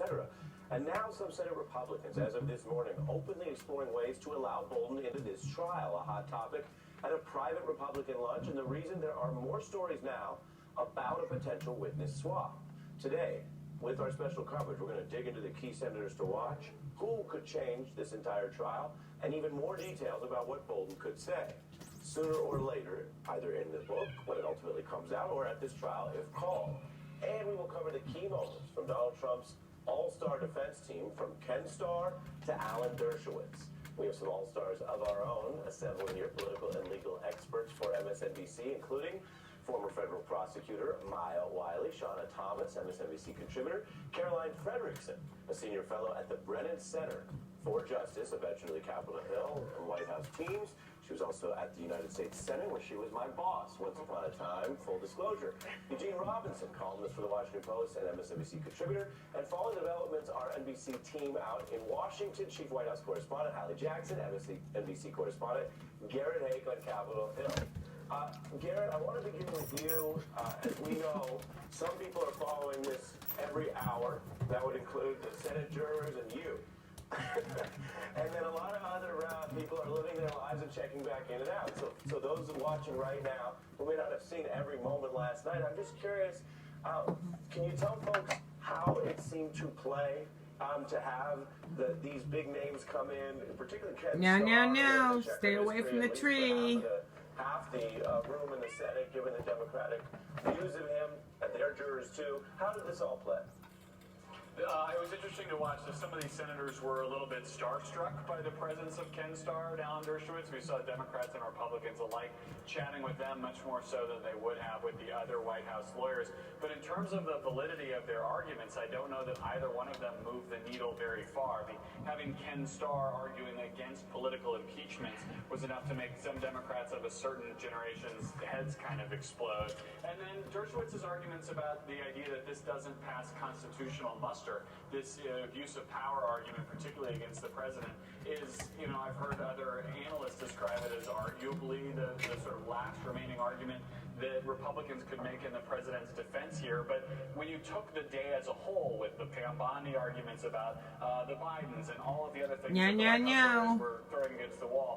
etc. And now some Senate Republicans, as of this morning, openly exploring ways to allow Bolton into this trial, a hot topic at a private Republican lunch, and the reason there are more stories now about a potential witness swap. Today, with our special coverage, we're going to dig into the key senators to watch, who could change this entire trial, and even more details about what Bolton could say. Sooner or later, either in the book, when it ultimately comes out, or at this trial if called. And we will cover the key moments from Donald Trump's all-star defense team, from Ken Starr to Alan Dershowitz. We have some all-stars of our own assembled here, political and legal experts for MSNBC, including former federal prosecutor Maya Wiley, Shauna Thomas, MSNBC contributor, Caroline Frederickson, a senior fellow at the Brennan Center for Justice, a veteran of the Capitol Hill and White House teams. She was also at the United States Senate, where she was my boss once upon a time, full disclosure. Eugene Robinson, columnist for the Washington Post and MSNBC contributor. And following developments, our NBC team out in Washington, Chief White House correspondent Hallie Jackson, MSNBC correspondent Garrett Hake on Capitol Hill. Garrett, I want to begin with you. As we know, some people are following this every hour. That would include the Senate jurors and you. And then a lot of other people are living their lives and checking back in and out. So those watching right now who may not have seen every moment last night, I'm just curious, can you tell folks how it seemed to play to have these big names come in, particularly Ken Starr? No. Stay away from the tree. Half the room in the Senate, given the Democratic views of him, and their jurors too. How did this all play? It was interesting to watch. So some of these senators were a little bit starstruck by the presence of Ken Starr and Alan Dershowitz. We saw Democrats and Republicans alike chatting with them much more so than they would have with the other White House lawyers. But in terms of the validity of their arguments, I don't know that either one of them moved the needle very far. I mean, having Ken Starr arguing against political impeachments was enough to make some Democrats of a certain generation's heads kind of explode. And then Dershowitz's arguments about the idea that this doesn't pass constitutional muster, this abuse of power argument, particularly against the president, is, I've heard other analysts describe it as arguably the sort of last remaining argument that Republicans could make in the president's defense here. But when you took the day as a whole, with the Bondi arguments about the Bidens and all of the other things that the White House lawyers were throwing against the wall,